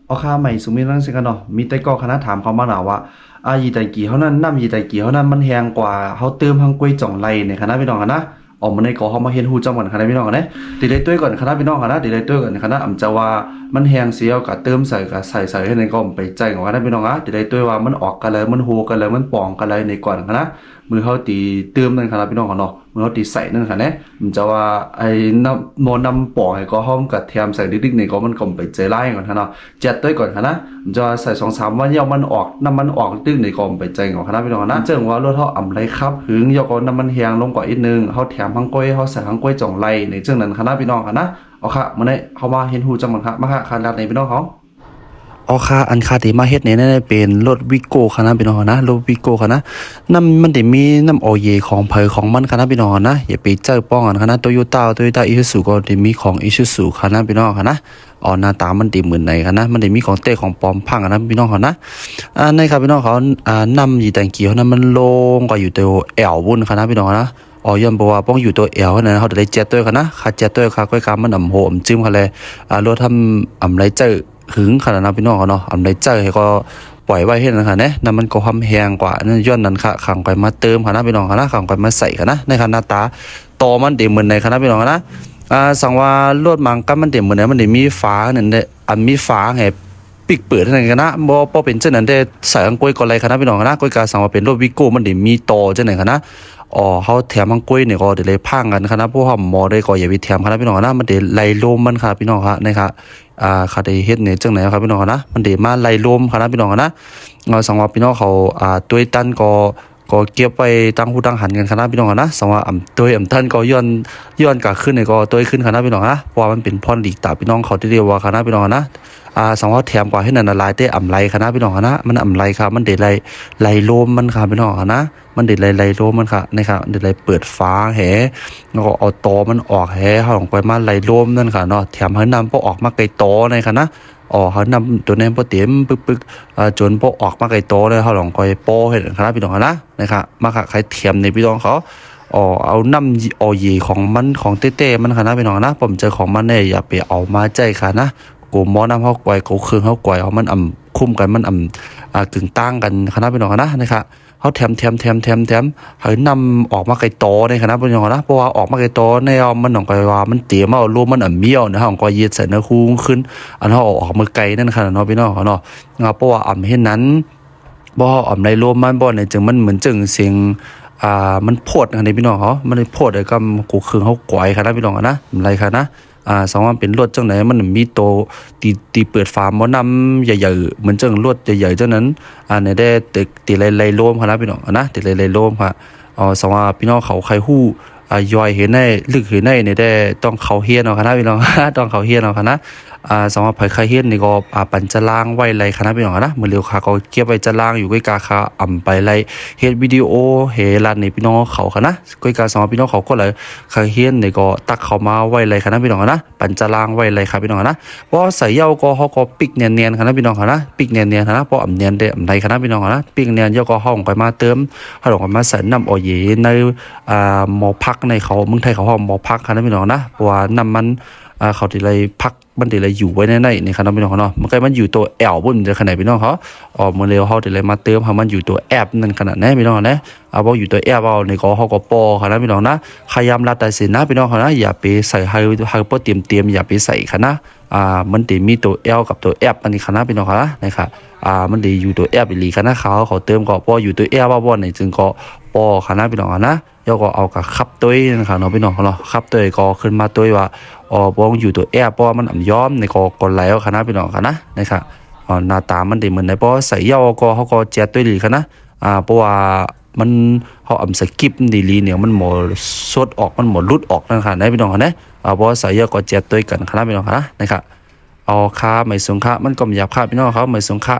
เอาค่าใหม่สุมิรังสิกันเนาะมีแต่ก็คณะถามเขามาหนาว่ายีไตกี่เขานั้นน้ำยีไตกี่เขานั้นมันแพงกว่าเขาเติมทางกล้วยจ่องไรในคณะพี่น้องกันนะออกมาในกอเขามาเห็นหูจังหวัดคณะพี่น้องกันนะตีได้ตัวก่อนคณะพี่น้องกันนะตีได้ตัวก่อนคณะอำจะว่ามันแพงเสียกับเติมใส่กับใส่ให้ในกอมไปใจของคณะพี่น้องอ่ะตีได้ตัวว่ามันออกกันเลยมันโฮกันเลยมันป่องกันเลยในก่อนคณะมือเขาตีเติมนั่นคณะพี่น้องกันเนาะมือเขาตีใส่นั่นคณะมันจะว่าไอ้น้ำโมน้ำป่องไอ้ก็ห้อมกับเทียมใส่ดิ๊กๆในก็มันกลมไปใจไล่ก่อนคณะเจ็ดตัวก่อนคณะมันจะใส่2-3 วันเยามันออกน้ำมันออกดิ๊กในกลมไปใจของคณะพี่น้องนะเจิงว่ารถเขาอ่ำไรครับหึงยกเอาน้ำมันแห้งลงกว่าอีกนึงเขาแถมทั้งกล้วยเขาใส่ทั้งกล้วยจ่องไรในเจิงนั้นคณะพี่น้องคณะเอาค่ะมันได้เขามาเห็นหูจังมันค่ะมาค่ะคันรัดในพี่น้องเขาเอาค่ะอันคาที่มาเฮ็ดนี่นั่นเป็นรถวิโก้ค่ะนะพี่น้องนะรถวิโก้ค่ะนะน้ำมันได้มีน้ำออยเยของเผยของมันค่ะนะพี่น้องนะอย่าไปเจอป้องกันค่ะนะโตโยต้าอิซูซุก็ได้มีของอิซูซุค่ะนะพี่น้องค่ะนะหน้าตามันดีเหมือนไหนค่ะนะมันได้มีของเต้ของปลอมพังค่ะนะพี่น้องค่ะนะในครับพี่น้องเขานำยีแตงเกียวนั้นมันลงกว่าอยู่ตัวแอวบุญค่ะนะพี่น้องนะย้อนบอกว่าป้องอยู่ตัวแอลนะเขาจะได้เจ็ดตัวค่ะนะขาดเจ็ดตัวค่ะก้อยกามันอ่ำโหมจิ้มค่ะเลยรถทำไรเจอหึงขนาดนั้นพี่น้องเนาะไรเจอให้ก็ปล่อยไว้ให้นะคะเนี่ยนั่นมันก็ความแห้งกว่านั่นย้อนนั้นค่ะขังไปมาเติมค่ะนะพี่น้องค่ะนะขังไปมาใส่ค่ะนะในขณะตาต่อมันเดี๋ยวเหมือนในค่ะนะพี่น้องนะสังว่ารถมังก็มันเดี๋ยวเหมือนมันเดี๋ยวมีฟ้านั่นเด้มีฟ้าให้ปิกเปิดนั่นกันนะบ่เป็นเช่นนั้นได้ใส่อังกล้วยก่อนไรค่ะนะพี่น้องนะกล้วยกาสังว่าเป็นรถวิโก้มันเดี๋ยวมีต่อเช่นไหนค่ะนะเขาแถมมังกล้วยเนี่ยก็เดี๋ยวเลยพังกันครับพวกเขาหมอได้ก็อย่าไปแถมครับพี่น้องนะมันเดี๋ยวไล่ลมมันครับพี่น้องครับนะครับเขาได้เฮ็ดเนี่ยจังไหนครับพี่น้องนะมันเดี๋ยวมาไล่ลมครับพี่น้องนะสังว่าพี่น้องเขาตัวตันก็เก็บไปตั้งหูตั้งหันกันครับพี่น้องนะสังว่าตัวตันก็ย้อนกลับขึ้นเนี่ยก็ตัวขึ้นครับพี่น้องนะเพราะว่ามันเป็นพรหลีกตาพี่น้องเขาที่เรียกว่าครับพี่น้องนะสังว่าแถมกว่าให้นันลายได้ไรครับพี่น้องนะมันไรครับมันเดี๋ยวไล่ลมมันครับพี่น้องนะมันเด็ดไล่โลมันค่ะนะครับเด็ดไล่เปิดฟ้าแหแล้วก็เอาตอมันออกแหเขาลงไปมาไล่โลมนั่นค่ะเนาะแถมให้นำพวกออกมาไกลตอในค่ะนะเขานำตัวนี้พอเต็มปึ๊กจนพวกออกมาไกลตอเลยเขาลงไปโป้เห็นครับพี่น้องนะนะครับมาค่ะใครเทียมในพี่น้องเขาเอาน้ำเย่ของมันของเต้ๆมันค่ะนะพี่น้องนะผมเจอของมันเนี่ยอย่าไปเอามาใจค่ะนะกูหมอน้ำเขาไกวกูเครื่องเขาไกวเอามันคุ้มกันมันกึ่งตั้งกันคณะพี่น้องนะนะครับเขาแถมให้นำออกมาไกลโตในคณะพี่น้องนะเพราะว่าออกมาไกลโตในมันหนองไกว่ามันเตี๋ยมารวมมันเมี่ยวนะของก็ยืดใส่เนื้อคู่ขึ้นอันเขาออกมาไกลนั่นขนาดเนาะพี่น้องเขาเนาะเพราะว่าเห็นนั้นบ่ในรวมมันบ่ในจึงมันเหมือนจึงเสียงมันโพดอันนี้พี่น้องเขามันโพดเลยก็กูคืนเขาก๋วยคณะพี่น้องนะอะไรคะนะสองว่าเป็นรถจังไหนมันมีโตตีเปิดฟาร์มนำใหญ่ๆเหมือนจังรถใหญ่ๆจังนั้นเนี่ยได้ตีไล่โลมครับพี่น้องนะตีไล่โลมครับสองว่าพี่น้องเขาใครฮู้ย่อยเห็นได้ลึกเห็นได้เนี่ยได้ต้องเขาเฮียนเอาครับพี่น้องต้องเขาเฮียนเอาครับนะสองว่าไผใครเฮียนนี่ก็ปั่นจะล่างไว้ไรครับพี่น้องนะเมื่อเร็วค่ะก็เก็บไว้จะล่างอยู่ใกล้กาคาไปไรเฮ็ดวิดีโอเฮลันในพี่น้องเขาค่ะนะใกล้กาสองพี่น้องเขาก็เลยใครเฮียนนี่ก็ตักเขามาไว้ไรครับพี่น้องนะปั่นจะล่างไว้ไรครับพี่น้องนะเพราะใส่เย้าก็เขาก็ปิกเนียนๆครับพี่น้องนะปิกเนียนๆนะเพราะเนียนได้ไรครับพี่น้องนะปิกเนียนเย้าก็ห้องไปมาเติมห้องไปมาใส่น้ำออยในหมอพักในเขาเมืองไทยเขาห้องหมอพักครับพี่น้องนะเพราะว่าน้ำมันเขาที่ไรพักมันที่ไรอยู่ไว้ในนี่ครับพี่น้องเนาะมันก็มันอยู่ตัวแอลบนจะขนาดพี่น้องเขาเมื่อเร็วเขาที่ไรมาเติมเขามันอยู่ตัวแอบนั่นขนาดนี้พี่น้องนะบอกอยู่ตัวแอบเอาในก็เขาก็ปอครับพี่น้องนะขยำลาตัดสินนะพี่น้องเขานะอย่าไปใส่ให้พวกเตรียมอย่าไปใส่ค่ะนะมันตีมีตัวแอลกับตัวแอบมันนี่ค่ะนะพี่น้องเขานะครับมันดีอยู่ตัวแอบอีหลีค่ะนะเขาเติมก็ปออยู่ตัวแอบว่าบ่ในจึงก็ปอค่ะนะพี่น้องนะแล้วก็เอากับขับตัวนะครับเนาะพี่น้องเขาเนาะขับตัวก็ขึ้นมาตัวว่าบ้องอยู่ตัวแอบเพราะมันย้อมในก็ไหลเอาค่ะนะพี่น้องค่ะนะนะครับหน้าตามันดีเหมือนในเพราะใส่เย้าก็เขาก็แจ๊ดตัวดีค่ะนะเพราะว่ามันเขาสกิปดีลีเนี่ยมันหมดสดออกมันหมดรุดออกนั่นค่ะนะพี่น้องค่ะนะเพราะใส่เย้าก็แจ๊ดตัวกันค่ะนะพี่น้องค่ะนะครับเอาค่าไม่สูงค่ามันก็ไม่หยาบค่าพี่น้องเขาไม่สูงค่า